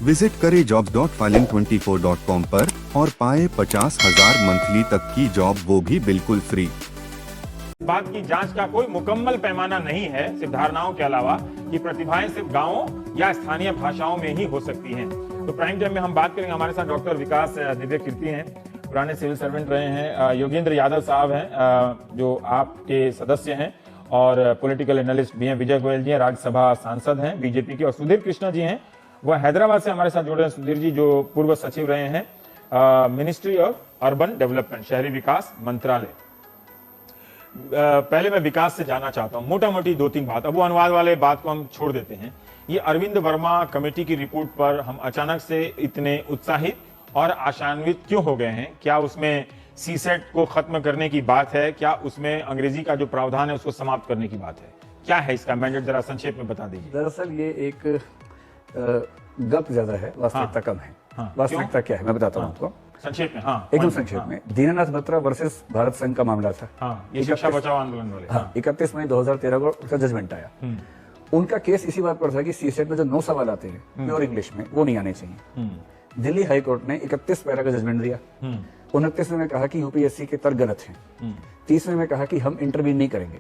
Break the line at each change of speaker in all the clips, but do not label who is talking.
Visit करें jobs.filing24.com पर और पाए 50,000 मंथली तक की जॉब, वो भी बिल्कुल फ्री।
बात की जांच का कोई मुकम्मल पैमाना नहीं है, सिर्फ धारणाओं के अलावा कि प्रतिभाएं सिर्फ गांवों या स्थानीय भाषाओं में ही हो सकती हैं। तो प्राइम टाइम में हम बात करेंगे, हमारे साथ डॉक्टर विकास दिव्य कीर्ति हैं, पुराने सिविल सर्वेंट रहे हैं, योगेंद्र यादव साहब हैं जो आपके सदस्य हैं, और पॉलिटिकल एनालिस्ट भी हैं, विजय गोयल जी हैं, राज्यसभा सांसद हैं बीजेपी के, और सुधीर कृष्णा जी हैं, वह हैदराबाद से हमारे साथ जुड़े हैं। सुधीर जी जो पूर्व सचिव रहे हैं मिनिस्ट्री ऑफ अर्बन डेवलपमेंट, शहरी विकास मंत्रालय। पहले मैं विकास से जानना चाहता हूं मोटा मोटी 2-3 बात, अब वो अनुवाद वाले बात को हम छोड़ देते हैं। ये अरविंद वर्मा कमेटी की रिपोर्ट पर हम अचानक से इतने उत्साहित और आशान्वित क्यों हो गए हैं? क्या उसमें सीसेट को खत्म करने की बात है? क्या उसमें अंग्रेजी का जो प्रावधान है उसको समाप्त करने की बात है? क्या है इसका मैंडेट, जरा संक्षेप में बता दीजिए।
दरअसल ये एक गप ज्यादा है, वास्तविकता कम है। वास्तविकता क्या है मैं बताता हूँ आपको
संक्षेप में।
एकदम संक्षेप में। दीनानाथ बत्रा वर्सेस भारत संघ का मामला था।
ये शिक्षा बचाओ आंदोलन वाले।
31 मई 2013 को उसका जजमेंट आया। उनका केस इसी बात पर था कि सीसेट में जो 9 सवाल आते हैं प्योर इंग्लिश में, वो नहीं आने चाहिए। दिल्ली हाई कोर्ट ने 31 पैरा का जजमेंट दिया। 29वें में कहा कि यूपीएससी के तर्क गलत हैं। 30वें में कहा कि हम इंटरवीन नहीं करेंगे।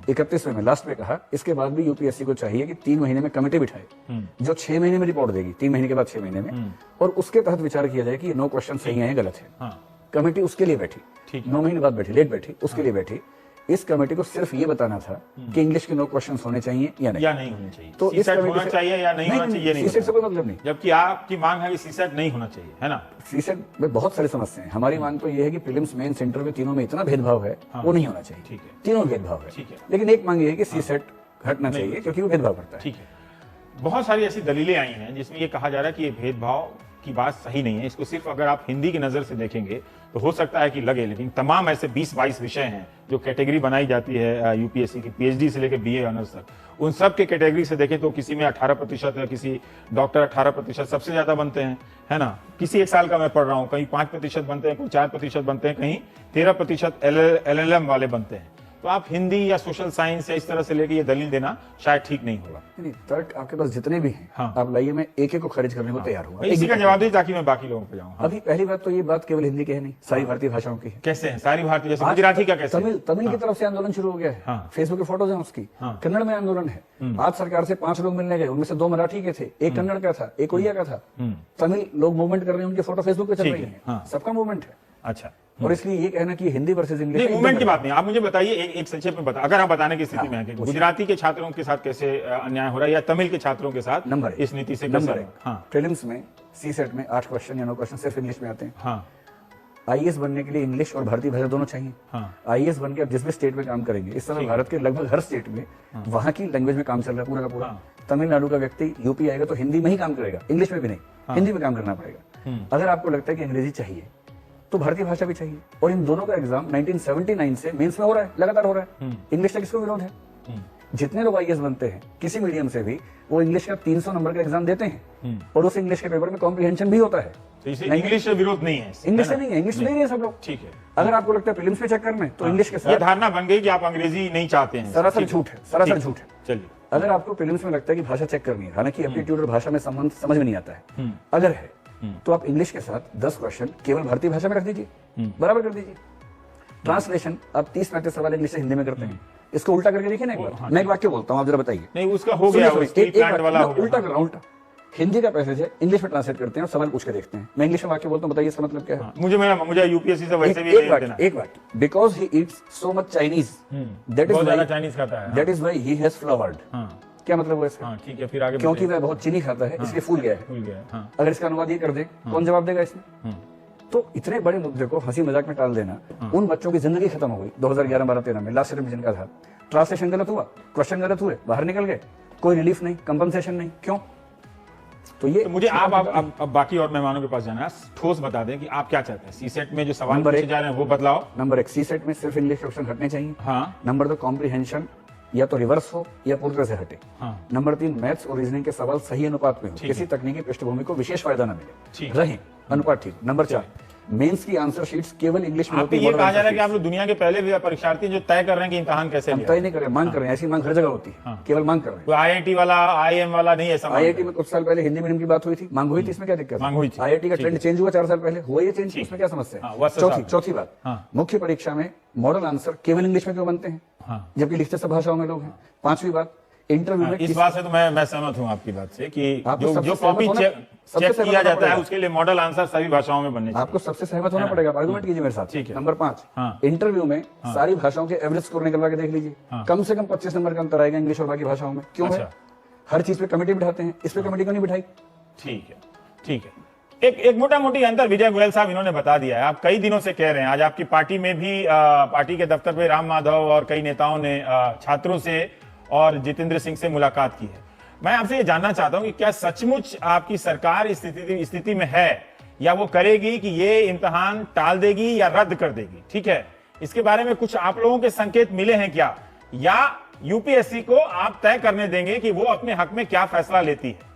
31वें में लास्ट में कहा इसके बाद भी यूपीएससी को चाहिए कि 3 महीने में कमेटी बिठाए जो 6 महीने में रिपोर्ट देगी, 3 महीने के बाद 6 महीने में, और उसके तहत विचार किया जाए कि ये 9 क्वेश्चन सही है गलत है। कमेटी उसके लिए बैठी, 9 महीने बाद बैठी, लेट बैठी, उसके लिए बैठी। इस कमेटी को सिर्फ ये बताना था कि इंग्लिश के 9 क्वेश्चन होने चाहिए या नहीं
होने चाहिए।
तो इस कमेटी
होना चाहिए या नहीं होना चाहिए, नहीं
सीसेट से कोई मतलब नहीं।
जबकि आपकी मांग है कि सीसेट नहीं होना चाहिए, है ना?
सीसेट में बहुत सारी समस्याएं हैं। हमारी मांग तो ये है कि प्रीलिम्स, मेंस, इंटरव्यू तीनों में इतना भेदभाव है, वो नहीं होना चाहिए।
ठीक है,
तीनों भेदभाव है।
ठीक है।
लेकिन एक मांग ये है कि सीसेट हटना चाहिए क्योंकि वो भेदभाव करता है।
ठीक है। बहुत सारी ऐसी दलीलें आई हैं जिसमें ये कहा जा रहा है कि ये भेदभाव की बात सही नहीं है। इसको सिर्फ अगर आप हिंदी की नजर से देखेंगे तो हो सकता है कि लगे, लेकिन तमाम ऐसे 20-22 विषय हैं जो कैटेगरी बनाई जाती है यूपीएससी की, पीएचडी से लेकर बीए ऑनर्स तक, उन सब के कैटेगरी से देखें तो किसी में 18% है, किसी डॉक्टर 18% सबसे ज्यादा बनते हैं, है ना? किसी एक साल का मैं पढ़ रहा हूँ, कहीं 5% बनते हैं, कोई 4% बनते हैं, कहीं 13% LLM वाले बनते हैं। तो आप हिंदी या सोशल साइंस या इस तरह से लेके ये दलील देना शायद ठीक नहीं होगा।
नहीं, तर्क आपके पास जितने भी हैं आप लाइए, मैं एक एक को खारिज करने को तैयार हूँ।
इसी का जवाब दीजिए ताकि मैं बाकी लोगों पे जाऊँ।
अभी पहली बात तो ये बात केवल हिंदी की है नहीं, सारी भारतीय भाषाओं की है।
कैसे है सारी भारतीय? जैसे गुजराती का कैसे?
तमिल की तरफ से आंदोलन शुरू हो गया है। फेसबुक की फोटोज है उसकी। कन्नड़ में आंदोलन है। आज सरकार से 5 लोग मिलने गए, उनमें से 2 मराठी के थे, एक कन्नड़ का था, एक उड़िया का था। तमिल लोग मूवमेंट कर रहे हैं, उनकी फोटो फेसबुक पे चल रही है, सबका मूवमेंट है।
अच्छा।
और इसलिए ये कहना कि हिंदी वर्सेस इंग्लिश,
नहीं, मूवमेंट की बात नहीं, आप मुझे बताइए एक संक्षेप में बता, अगर आप बताने की स्थिति में हैं कि गुजराती के छात्रों के साथ कैसे अन्याय हो रहा है या तमिल के छात्रों के साथ
नंबर
इस नीति से
नंबर 1 प्रीलिम्स में सीसेट में 8 क्वेश्चन या 9 क्वेश्चन सिर्फ इंग्लिश में आते हैं। आईएएस बनने के लिए इंग्लिश और भारतीय भाषा दोनों चाहिए। आईएएस बन के आप जिस भी स्टेट में काम करेंगे, इस समय भारत के लगभग हर स्टेट में वहां की लैंग्वेज में काम चल रहा है पूरा का पूरा। तमिलनाडु का व्यक्ति यूपी आएगा तो हिंदी में ही काम करेगा, इंग्लिश में भी नहीं, हिंदी में काम करना पड़ेगा। अगर आपको लगता है कि अंग्रेजी चाहिए तो भारतीय भाषा भी चाहिए। और इन दोनों का एग्जाम 1979 से मेंस में हो रहा है, लगातार हो रहा है। इंग्लिश का किसको विरोध है? जितने लोग आईएएस बनते हैं किसी मीडियम से भी, वो इंग्लिश का 300 नंबर का एग्जाम देते हैं और उस इंग्लिश के पेपर में कॉम्प्रिहेंशन भी होता है।
तो इंग्लिश से विरोध नहीं है,
इंग्लिश से नहीं है, इंग्लिश ले रहे हैं सब लोग।
ठीक है।
अगर आपको लगता है प्रीलिम्स में चक्कर में तो इंग्लिश के साथ
ये धारणा बन गई कि आप अंग्रेजी नहीं चाहते हैं,
सरासर झूठ है, सरासर झूठ है।
चलिए,
अगर आपको प्रीलिम्स में लगता है कि भाषा चेक करनी है, हालांकि एप्टीट्यूड और भाषा में संबंध समझ में नहीं आता है, अगर है तो आप इंग्लिश के साथ 10 क्वेश्चन केवल भारतीय भाषा में रख दीजिए, बराबर कर दीजिए। ट्रांसलेशन आप 30-35 सवाल इंग्लिश से हिंदी में करते हैं, इसको उल्टा करके देखिए ना एक बार। मैं एक वाक्य बोलता हूँ, आप जरा बताइए।
नहीं, उसका हो गया,
उल्टा कर रहा हूँ। हिंदी का पैसेज है, इंग्लिश में ट्रांसलेट करते हैं और सवाल पूछ के देखते हैं। मैं इंग्लिश में वाक्य बोलता हूँ, बताइए इसका मतलब क्या है?
मुझे यूपीएससी से वैसे भी
एक वाक्य, because he eats so much Chinese, that is why he has flowered. क्या मतलब है इसका?
ठीक है, फिर आगे।
क्योंकि वह बहुत चीनी खाता है इसलिए फूल गया है। अगर इसका अनुवाद ये कर दे, कौन जवाब देगा इसमें? तो इतने बड़े मुद्दे को हंसी मजाक में टाल देना, उन बच्चों की जिंदगी खत्म हो गई 2011-12-13 में, लास्ट रिवीजन का था। ट्रांसलेशन गलत हुआ, क्वेश्चन गलत हुए, बाहर निकल गए, कोई रिलीफ नहीं, कंपनसेशन नहीं, क्यों? तो ये
मुझे आप बाकी और मेहमानों के पास जाना है, ठोस बता दें कि आप क्या चाहते हैं। सीसेट में जो सवाल पूछे जा रहे हैं वो बदलाव।
नंबर 1, सीसेट में सिर्फ इंग्लिश क्वेश्चन हटने चाहिए। नंबर 2, कॉम्प्रिहेंशन या तो रिवर्स हो या पूरी तरह से हटे। नंबर 3, मैथ्स और रीजनिंग के सवाल सही अनुपात में हो, किसी तकनीकी पृष्ठभूमि को विशेष फायदा न मिले, रहे अनुपात ठीक। नंबर 4, मेंस की आंसर शीट्स केवल इंग्लिश में
आप
होती
ये कहा जा रहा है कि आप लोग दुनिया के पहले परीक्षार्थी हैं जो तय कर रहे हैं कि इम्तिहान कैसे
हम
लिया
तय नहीं कर रहे हैं, मांग कर रहे हैं, ऐसी मांग हर जगह होती है, केवल मांग कर रहे हैं।
कोई आईआईटी वाला आईएम वाला नहीं ऐसा मांग
आईआईटी में कुछ साल पहले हिंदी मीडियम की बात हुई थी, मांग हुई थी, इसमें क्या दिक्कत
मांग हुई थी।
आईआईटी का ट्रेंड चेंज हुआ 4 साल पहले, हुआ ये चेंज, उसमें क्या समस्या
हाँ,
है?
वो सब
चौथी बात,
हाँ।
मुख्य परीक्षा में मॉडल आंसर केवल इंग्लिश में क्यों बनते हैं,
हाँ।
जबकि लिखते सब भाषाओं में लोग हैं। 5वीं बात, इंटरव्यू में
इस बात से तो मैं सहमत हूं आपकी बात से कि
आपको
जो
सबसे
जो
सहमत
कॉपी
होना-
चेक
सबसे सहमत
किया
होना
जाता है
पड़ेगा।
उसके लिए मॉडल आंसर सभी भाषाओं में बनने चाहिए।
आपको सबसे सहमत होना पड़ेगा, आर्गुमेंट कीजिए मेरे साथ।
ठीक है।
नंबर 5,
हाँ।
इंटरव्यू में सारी भाषाओं के एवरेज स्कोर निकलवा के देख लीजिए, कम से कम 25 नंबर का अंतर आएगा इंग्लिश और बाकी भाषाओं में। क्यों है?
अच्छा।
हर चीज पे कमेटी बिठाते हैं, इस पे कमेटी क्यों नहीं बिठाई?
ठीक है, ठीक है। एक मोटा मोटी अंतर विजय गोयल साहब इन्होंने बता दिया है। आप कई दिनों से कह रहे हैं, आज आपकी पार्टी में भी पार्टी के दफ्तर पे राम माधव और कई नेताओं ने छात्रों से और जितेंद्र सिंह से मुलाकात की है। मैं आपसे ये जानना चाहता हूं कि क्या सचमुच आपकी सरकार इस स्थिति में है या वो करेगी कि ये इम्तिहान टाल देगी या रद्द कर देगी? ठीक है, इसके बारे में कुछ आप लोगों के संकेत मिले हैं क्या, या यूपीएससी को आप तय करने देंगे कि वो अपने हक में क्या फैसला लेती है?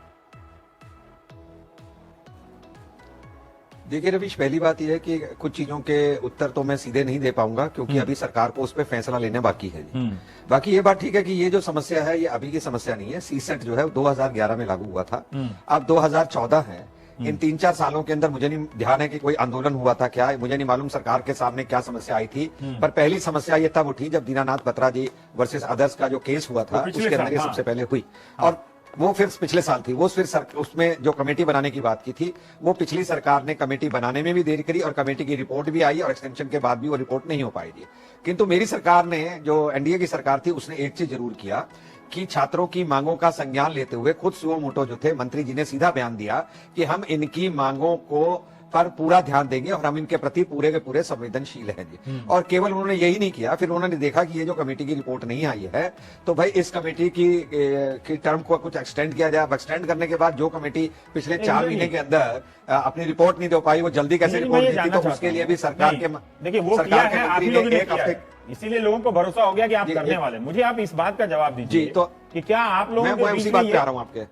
देखिए रवीश, पहली बात यह है कि कुछ चीजों के उत्तर तो मैं सीधे नहीं दे पाऊंगा क्योंकि अभी सरकार को उस पर फैसला लेने बाकी है जी। बाकी ये बात ठीक है कि ये जो समस्या है ये अभी की समस्या नहीं है। सीसेट जो है 2011 में लागू हुआ था, अब 2014 है। इन 3-4 सालों के अंदर मुझे नहीं ध्यान है कि कोई आंदोलन हुआ था क्या, मुझे नहीं मालूम सरकार के सामने क्या समस्या आई थी। पर पहली समस्या ये तब उठी जब दीनानाथ बत्रा जी वर्सेस अदर्स का जो केस हुआ था, उसके अंदर ये सबसे पहले हुई। और वो फिर पिछले साल थी, वो फिर उसमें जो कमेटी बनाने की बात की थी, वो पिछली सरकार ने कमेटी बनाने में भी देरी करी और कमेटी की रिपोर्ट भी आई और एक्सटेंशन के बाद भी वो रिपोर्ट नहीं हो पाई थी। किंतु मेरी सरकार ने, जो एनडीए की सरकार थी, उसने एक चीज जरूर किया कि छात्रों की मांगों का संज्ञान लेते हुए खुद सुओ मोटो जो थे मंत्री जी ने सीधा बयान दिया कि हम इनकी मांगों को पर पूरा ध्यान देंगे और हम इनके प्रति पूरे के पूरे संवेदनशील हैं जी। और केवल उन्होंने यही नहीं किया, फिर उन्होंने देखा कि ये जो कमेटी की रिपोर्ट नहीं आई है तो भाई इस कमेटी की टर्म को कुछ एक्सटेंड किया जाए। अब एक्सटेंड करने के बाद जो कमेटी पिछले 4 महीने के अंदर अपनी रिपोर्ट नहीं दे पाई, वो जल्दी कैसे रिपोर्ट देती, तो उसके लिए भी सरकार के
देखिए वो किया है, आप ही लोगों ने किया है, इसीलिए लोगों को भरोसा हो गया कि आप करने वाले। मुझे आप इस बात का जवाब दीजिए
जी, तो
कि क्या आप लोगों के बीच
बात
में
पे आ रहा हूं आपके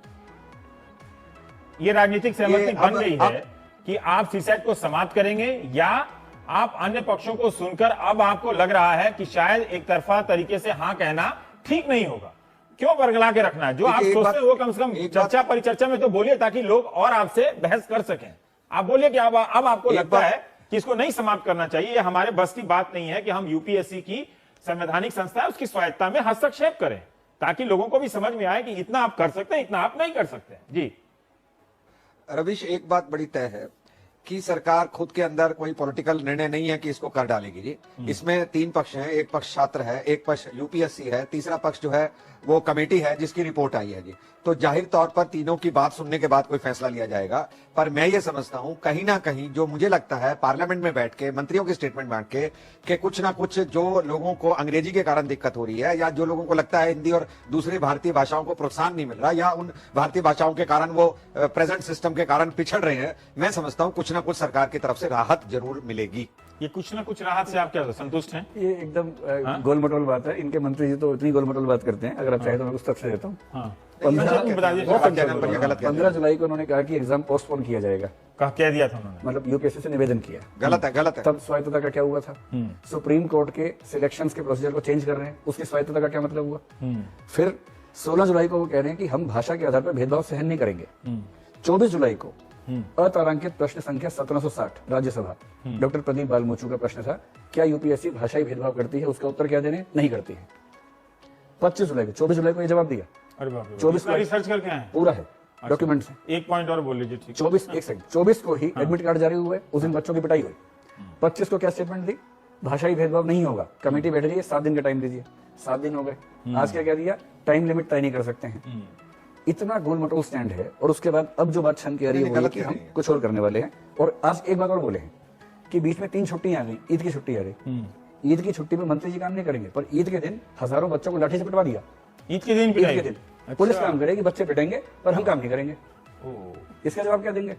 ये राजनीतिक सहमति
ये
बन गई है कि आप सीसेट को समाप्त करेंगे, या आप अन्य पक्षों को सुनकर अब आपको लग रहा है कि शायद एक तरफा तरीके से हाँ कहना ठीक नहीं होगा? क्यों बरगला के रखना है? जो आप सोचते हैं वो कम से कम चर्चा परिचर्चा में तो बोलिए, ताकि लोग और आपसे बहस कर सकें। आप बोलिए कि अब आपको लगता है कि इसको नहीं समाप्त करना चाहिए, ये हमारे बस की बात नहीं है कि हम यूपीएससी की संवैधानिक संस्था है उसकी स्वायत्ता में हस्तक्षेप करें, ताकि लोगों को भी समझ में आए कि इतना आप कर सकते हैं, इतना आप नहीं कर सकते। जी
रविश, एक बात बड़ी तय है कि सरकार खुद के अंदर कोई पॉलिटिकल निर्णय नहीं है कि इसको कर डालेगी जी। इसमें 3 पक्ष हैं, एक पक्ष छात्र है, एक पक्ष यूपीएससी है, तीसरा पक्ष जो है वो कमेटी है जिसकी रिपोर्ट आई है जी। तो जाहिर तौर पर तीनों की बात सुनने के बाद कोई फैसला लिया जाएगा। पर मैं ये समझता हूं कहीं ना कहीं जो मुझे लगता है पार्लियामेंट में बैठ के मंत्रियों की स्टेटमेंट बांट के कि कुछ ना कुछ जो लोगों को अंग्रेजी के कारण दिक्कत हो रही है, या जो लोगों को लगता है हिंदी और दूसरी भारतीय भाषाओं को प्रोत्साहन नहीं मिल रहा, या उन भारतीय भाषाओं के कारण वो प्रेजेंट सिस्टम के कारण पिछड़ रहे हैं, मैं समझता हूं कुछ ना कुछ सरकार की तरफ से राहत जरूर मिलेगी।
ये कुछ ना कुछ राहत से आप क्या संतुष्ट हैं?
ये एकदम गोल मटोल बात है। इनके मंत्री जी तो इतनी गोल मटोल बात करते हैं, अगर आप चाहे तो मैं कुछ तथ्य देता हूँ। 15 जुलाई को उन्होंने कहा कि एग्जाम पोस्टपोन किया जाएगा,
कह दिया था उन्होंने,
मतलब यूपीएससी से निवेदन किया।
गलत है, गलत है।
तब स्वायत्तता का क्या हुआ था? सुप्रीम कोर्ट के सिलेक्शंस के प्रोसीजर को चेंज कर रहे हैं, उसकी स्वायत्तता का क्या मतलब हुआ? फिर 16 जुलाई को वो कह रहे हैं कि हम भाषा के आधार पर भेदभाव सहन नहीं करेंगे। 24 जुलाई को अतारांकित प्रश्न संख्या 1760 राज्यसभा, डॉक्टर प्रदीप बालमोचू का प्रश्न था, क्या यूपीएससी भाषाई भेदभाव करती है? उसका उत्तर क्या देने? नहीं करती है। 25 जुलाई को, 24 जुलाई को ये जवाब दिया।
अरे बाप रे,
24 को
रिसर्च करके आए
पूरा है डॉक्यूमेंट से।
एक पॉइंट और बोल लीजिए। ठीक,
24 को ही एडमिट कार्ड जारी हुए, उस दिन बच्चों की पिटाई हुई। 25 को क्या स्टेटमेंट दी? भाषाई भेदभाव नहीं होगा, कमेटी बैठ रही है, 7 दिन का टाइम दीजिए। 7 दिन हो गए, आज क्या दिया? टाइम लिमिट तय नहीं कर सकते हैं। इतना गोल मटोल स्टैंड है। और उसके बाद अब जो बात छन के आ रही है वो कि हम कुछ और करने वाले हैं। और आज एक बात और बोले हैं कि बीच में 3 छुट्टियां आ गई, ईद की छुट्टी आ गई। ईद की छुट्टी में मंत्री जी काम नहीं करेंगे, पर ईद के दिन हजारों बच्चों को लाठी से पिटवा दिया।
ईद के दिन
पुलिस काम करेगी, बच्चे पिटेंगे, पर हम काम नहीं करेंगे। इसका जवाब क्या देंगे?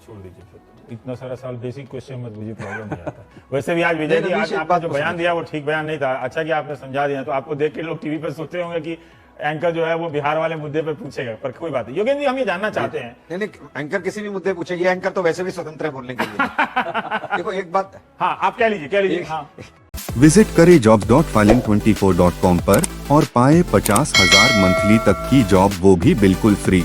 छोड़ दीजिए, फिर इतना सारा साल बेसिक क्वेश्चन मत, मुझे प्रॉब्लम नहीं आता। वैसे भी आज विजय जी, आज आपका जो बयान दिया वो ठीक बयान नहीं था। अच्छा कि आपने समझा दिया, तो आपको देख के लोग टीवी पर सोचते होंगे कि एंकर जो है वो बिहार वाले मुद्दे पे पूछेगा, पर कोई बात नहीं। योगेंद्र जी, हम ये जानना चाहते हैं।
नहीं नहीं, एंकर किसी भी मुद्दे पूछे, ये एंकर तो वैसे भी स्वतंत्र है बोलने के लिए। देखो एक बात,
हाँ आप कह लीजिए हाँ।
विजिट करें jobs.filing24.com पर और पाए 50,000 मंथली तक की जॉब, वो भी बिल्कुल फ्री।